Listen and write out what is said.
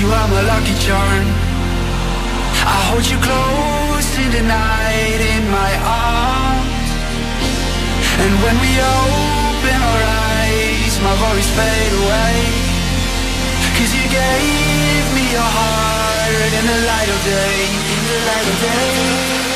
you are my lucky charm. I hold you close in the night in my arms. And when we open our eyes, my worries fade away. 'Cause you gave me your heart in the light of day, in the light of day.